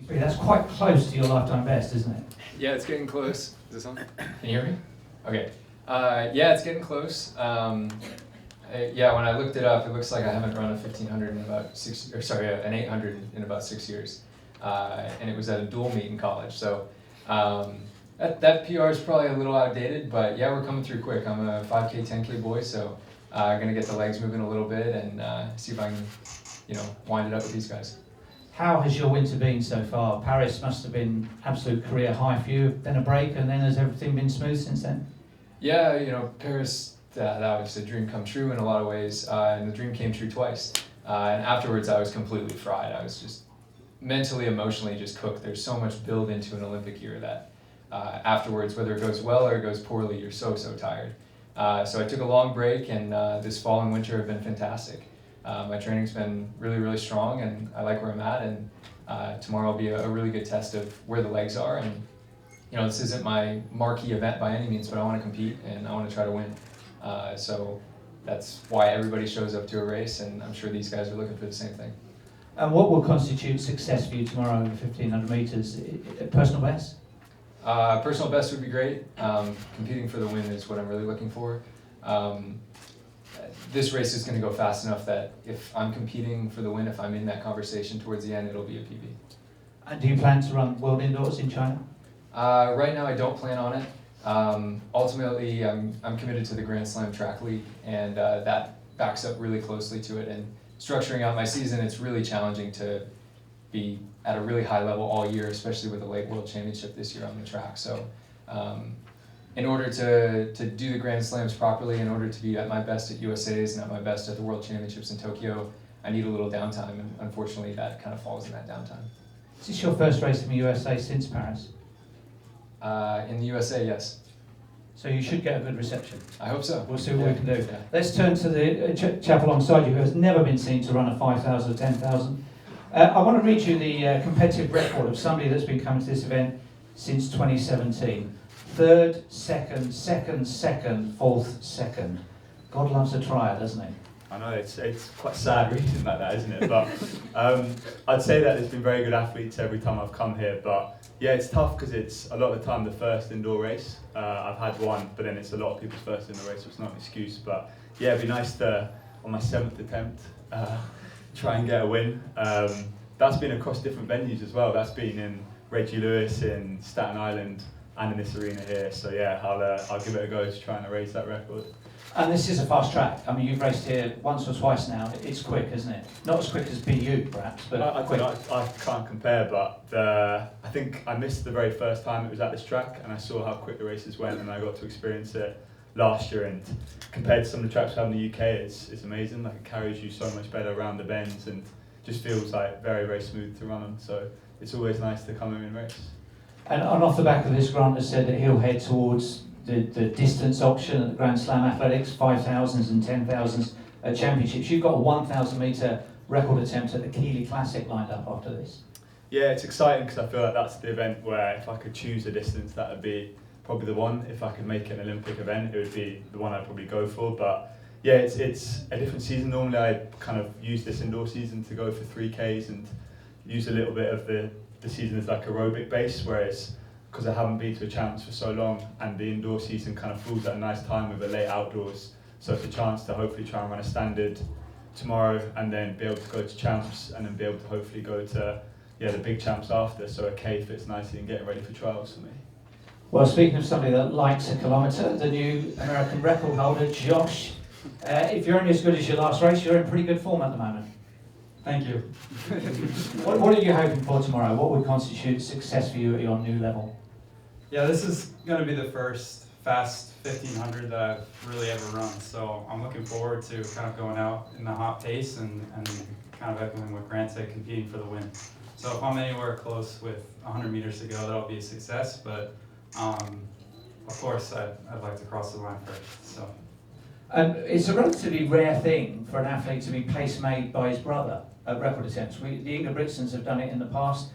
That's quite close to your lifetime best, isn't it? Yeah, it's getting close. Is this on? Can you hear me? Okay. Yeah, it's getting close. Yeah, when I looked it up, it looks like I haven't run a 1500 in about an 800 in about 6 years. And it was at a dual meet in college. So that PR is probably a little outdated, but yeah, we're coming through quick. I'm a 5K, 10K boy, so gonna get the legs moving a little bit and see if I can, wind it up with these guys. How has your winter been so far? Paris must have been absolute career high for you, then a break, and then has everything been smooth since then? Yeah, Paris, that was a dream come true in a lot of ways, and the dream came true twice. And afterwards, I was completely fried. I was just mentally, emotionally just cooked. There's so much build into an Olympic year that afterwards, whether it goes well or it goes poorly, you're so tired. So I took a long break, and this fall and winter have been fantastic. My training's been really, really strong, and I like where I'm at, and tomorrow will be a really good test of where the legs are. And this isn't my marquee event by any means, but I want to compete and I want to try to win. So that's why everybody shows up to a race, and I'm sure these guys are looking for the same thing. And what will constitute success for you tomorrow in 1500 meters? Personal best? Personal best would be great. Competing for the win is what I'm really looking for. This race is going to go fast enough that if I'm competing for the win, if I'm in that conversation towards the end, it'll be a PB. And do you plan to run World Indoors in China? Right now I don't plan on it. Ultimately, I'm committed to the Grand Slam Track League, and that backs up really closely to it. And structuring out my season, it's really challenging to be at a really high level all year, especially with the late World Championship this year on the track. So in order to do the Grand Slams properly, in order to be at my best at USA's and at my best at the World Championships in Tokyo, I need a little downtime, and unfortunately that kind of falls in that downtime. Is this your first race in the USA since Paris? In the USA, yes. So you should get a good reception. I hope so. We'll see what we can do. Yeah. Let's turn to the chap alongside you who has never been seen to run a 5,000 or 10,000. I want to read you the competitive record of somebody that's been coming to this event since 2017. Third, second, fourth, second. God loves a trier, doesn't he? I know, it's quite sad reading like that, isn't it? But I'd say that there's been very good athletes every time I've come here, but yeah, it's tough because it's a lot of the time the first indoor race. I've had one, but then it's a lot of people's first indoor race, so it's not an excuse. But yeah, it'd be nice to, on my 7th attempt, try and get a win. That's been across different venues as well. That's been in Reggie Lewis, in Staten Island, and in this arena here. So yeah, I'll give it a go to trying to raise that record. And this is a fast track. I mean, you've raced here once or twice now. It's quick, isn't it? Not as quick as BU, perhaps, but quick. I can't compare, but I think I missed the very first time it was at this track, and I saw how quick the races went, and I got to experience it last year. And compared to some of the tracks we have in the UK, it's amazing. Like, it carries you so much better around the bends, and just feels like very, very smooth to run on. So it's always nice to come in and race. And off the back of this, Grant has said that he'll head towards the distance option at the Grand Slam Athletics, 5,000s and 10,000s championships. You've got a 1,000 metre record attempt at the Keeley Classic lined up after this. Yeah, it's exciting because I feel like that's the event where if I could choose a distance, that would be probably the one. If I could make it an Olympic event, it would be the one I'd probably go for. But yeah, it's a different season. Normally I kind of use this indoor season to go for 3Ks and use a little bit of the season as like aerobic base, whereas because I haven't been to a champs for so long, and the indoor season kind of falls at a nice time with a late outdoors, so it's a chance to hopefully try and run a standard tomorrow, and then be able to go to champs, and then be able to hopefully go to the big champs after. So a K fits nicely in getting ready for trials for me. Well, speaking of somebody that likes a kilometre, the new American record holder, Josh. If you're only as good as your last race, you're in pretty good form at the moment. Thank you. What are you hoping for tomorrow? What would constitute success for you at your new level? Yeah, this is going to be the first fast 1500 that I've really ever run, so I'm looking forward to kind of going out in the hot pace and kind of echoing what Grant said, competing for the win. So if I'm anywhere close with 100 meters to go, that'll be a success, but of course I'd like to cross the line first. So. It's a relatively rare thing for an athlete to be place-made by his brother at record attempts. The Ingebrigtsens have done it in the past.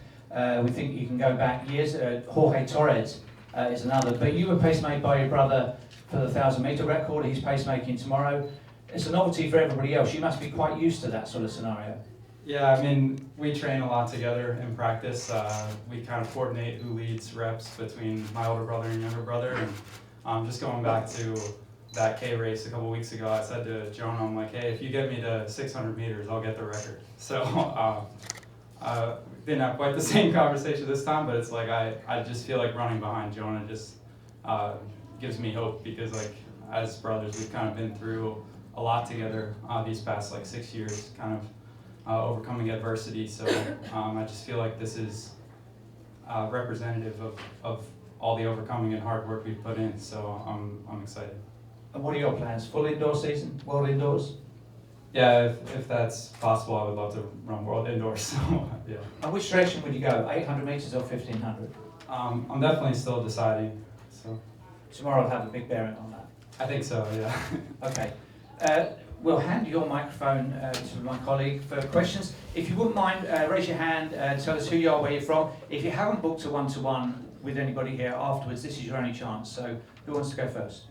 We think you can go back years. Jorge Torres is another. But you were place-made by your brother for the 1,000-metre record. He's place-making tomorrow. It's a novelty for everybody else. You must be quite used to that sort of scenario. Yeah, I mean, we train a lot together in practice. We kind of coordinate who leads reps between my older brother and younger brother. And just going back to that K race a couple weeks ago, I said to Jonah, I'm like, hey, if you get me to 600 meters, I'll get the record. So we didn't have quite the same conversation this time, but it's like I just feel like running behind Jonah just gives me hope, because like as brothers, we've kind of been through a lot together these past like 6 years, kind of overcoming adversity. So I just feel like this is representative of all the overcoming and hard work we've put in. So I'm excited. And what are your plans? Full indoor season? World indoors? Yeah, if that's possible, I would love to run World Indoors. So yeah. And which direction would you go? 800 meters or 1500? I'm definitely still deciding. So Tomorrow will have a big bearing on that. I think so. Yeah. Okay. We'll hand your microphone to my colleague for questions. If you wouldn't mind, raise your hand, tell us who you are, where you're from. If you haven't booked a one-to-one with anybody here afterwards, this is your only chance. So who wants to go first?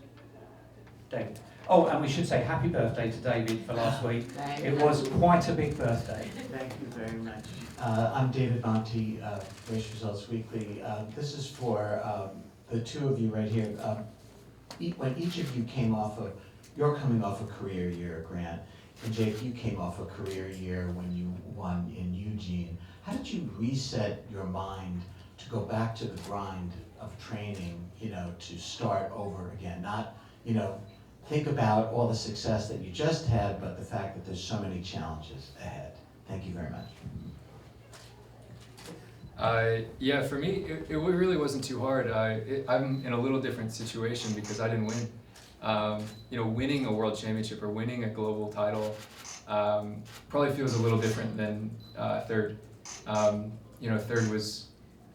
David. Oh, and we should say happy birthday to David for last week. It was quite a big birthday. Thank you very much. I'm David Monti, Race Results Weekly. This is for the two of you right here. When each of you came off of, you're coming off a career year, Grant, and Jake, you came off a career year when you won in Eugene. How did you reset your mind to go back to the grind of training, to start over again? Not, think about all the success that you just had, but the fact that there's so many challenges ahead. Thank you very much. Yeah, for me, it really wasn't too hard. I'm in a little different situation because I didn't win. Winning a world championship or winning a global title probably feels a little different than third. Third was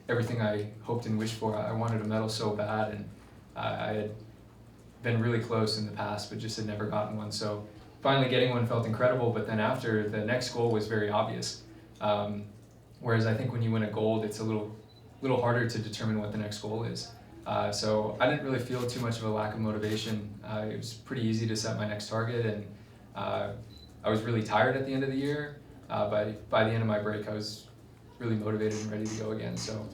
everything I hoped and wished for. I wanted a medal so bad, and I had been really close in the past, but just had never gotten one. So finally getting one felt incredible, but then after, the next goal was very obvious. Whereas I think when you win a gold, it's a little harder to determine what the next goal is. So I didn't really feel too much of a lack of motivation. It was pretty easy to set my next target, and I was really tired at the end of the year. But by the end of my break, I was really motivated and ready to go again. So,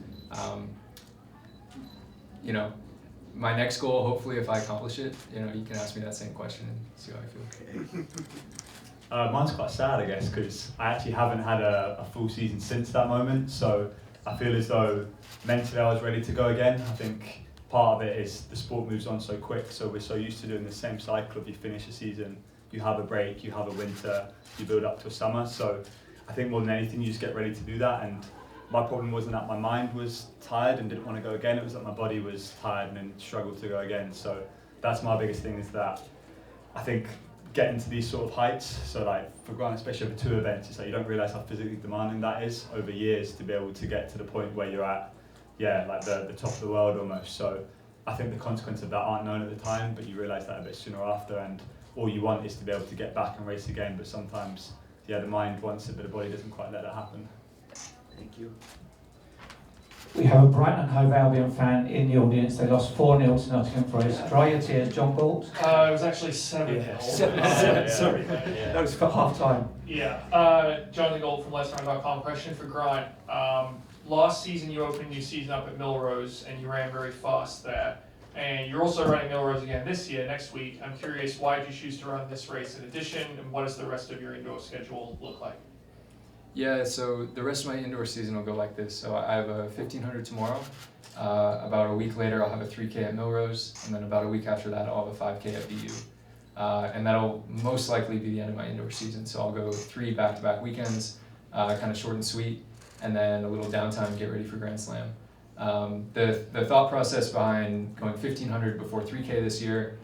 my next goal, hopefully if I accomplish it, you can ask me that same question and see how I feel. Mine's quite sad, I guess, because I actually haven't had a full season since that moment. So I feel as though mentally I was ready to go again. I think part of it is the sport moves on so quick, so we're so used to doing the same cycle of you finish a season, you have a break, you have a winter, you build up to a summer. So I think more than anything, you just get ready to do that. And my problem wasn't that my mind was tired and didn't want to go again, it was that my body was tired and then struggled to go again. So that's my biggest thing, is that I think getting to these sort of heights, so like for granted, especially over 2 events, it's like you don't realise how physically demanding that is over years to be able to get to the point where you're at, like the top of the world almost. So I think the consequences of that aren't known at the time, but you realise that a bit sooner or after, and all you want is to be able to get back and race again, but sometimes, the mind wants it, but the body doesn't quite let it happen. Thank you. We have a Brighton and Hove Albion fan in the audience. They lost 4-0 to Nottingham Forest. Dry your tears, John Galt. It was actually 7-0. Sorry. That was for half time. Yeah. Jonathan Gold from Let'sRun.com. Question for Grant. Last season you opened your season up at Millrose and you ran very fast there. And you're also running Millrose again this year, next week. I'm curious, why did you choose to run this race in addition, and what does the rest of your indoor schedule look like? Yeah, so the rest of my indoor season will go like this. So I have a 1500 tomorrow. About a week later, I'll have a 3K at Millrose, and then about a week after that, I'll have a 5K at BU. And that'll most likely be the end of my indoor season. So I'll go 3 back-to-back weekends, kind of short and sweet, and then a little downtime, get ready for Grand Slam. The thought process behind going 1500 before 3K this year,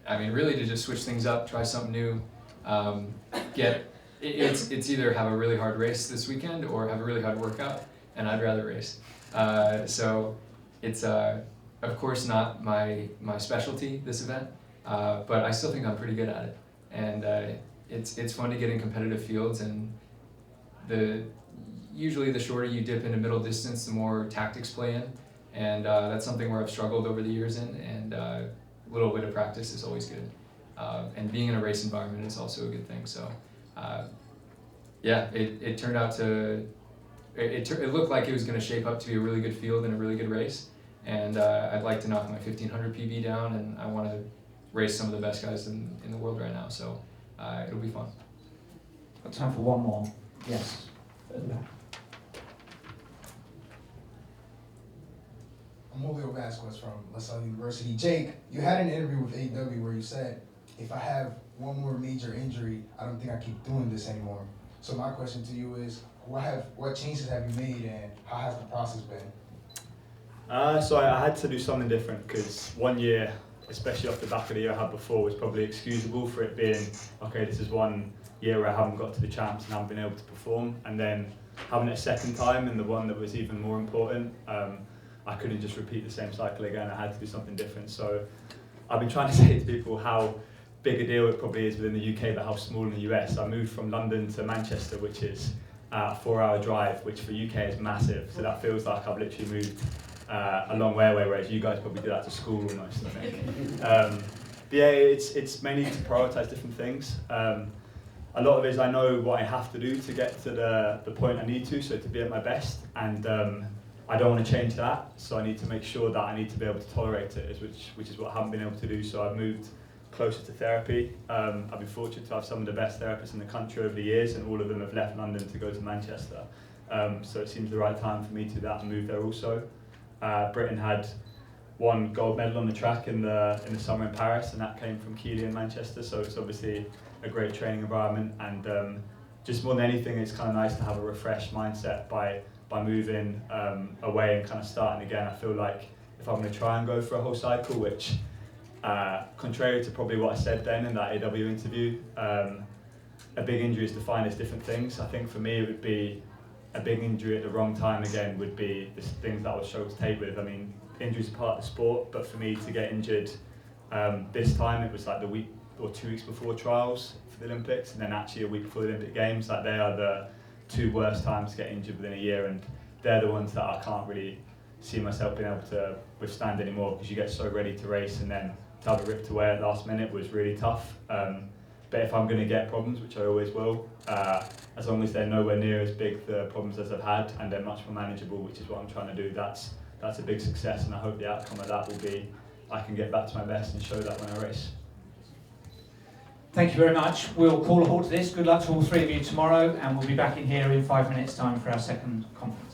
really to just switch things up, try something new, It's either have a really hard race this weekend or have a really hard workout, and I'd rather race. So it's of course not my specialty, this event, but I still think I'm pretty good at it. And it's fun to get in competitive fields, and usually the shorter you dip into middle distance, the more tactics play in, and that's something where I've struggled over the years in, and a little bit of practice is always good. And being in a race environment is also a good thing. So yeah, it turned out to, it looked like it was going to shape up to be a really good field and a really good race. And I'd like to knock my 1500 PB down, and I want to race some of the best guys in the world right now. So it'll be fun. Got time for one more. Yes. At the back. I'm Julio Vasquez from LaSalle University. Jake, you had an interview with AW where you said, if I have one more major injury, I don't think I keep doing this anymore. So my question to you is, what changes have you made and how has the process been? So I had to do something different because 1 year, especially off the back of the year I had before, was probably excusable for it being, okay, this is 1 year where I haven't got to the champs and haven't been able to perform. And then having it a second time, and the one that was even more important, I couldn't just repeat the same cycle again. I had to do something different. So I've been trying to say to people how big a deal it probably is within the UK, but how small in the US. I moved from London to Manchester, which is a 4-hour drive, which for UK is massive. So that feels like I've literally moved a long way away, whereas you guys probably do that to school almost, I think. But yeah, it's mainly to prioritise different things. A lot of it is I know what I have to do to get to the point I need to, so to be at my best, and I don't want to change that, so I need to make sure that I need to be able to tolerate it, which is what I haven't been able to do. So I've moved closer to therapy. I've been fortunate to have some of the best therapists in the country over the years, and all of them have left London to go to Manchester. So it seems the right time for me to do that and move there also. Britain had 1 gold medal on the track in the summer in Paris, and that came from Keighley in Manchester, so it's obviously a great training environment, and just more than anything, it's kind of nice to have a refreshed mindset by moving away and kind of starting again. I feel like if I'm going to try and go for a whole cycle, which contrary to probably what I said then in that AW interview, a big injury is defined as different things. I think for me it would be a big injury at the wrong time again would be the things that I would struggle to take with. I mean, injuries are part of the sport, but for me to get injured this time, it was like the week or 2 weeks before trials for the Olympics, and then actually a week before the Olympic Games. Like, they are the 2 worst times to get injured within a year, and they're the ones that I can't really see myself being able to withstand anymore, because you get so ready to race, and then to have it ripped away at last minute was really tough. But if I'm going to get problems, which I always will, as long as they're nowhere near as big the problems as I've had, and they're much more manageable, which is what I'm trying to do, that's a big success, and I hope the outcome of that will be I can get back to my best and show that when I race. Thank you very much. We'll call a halt to this. Good luck to all 3 of you tomorrow, and we'll be back in here in 5 minutes' time for our second conference.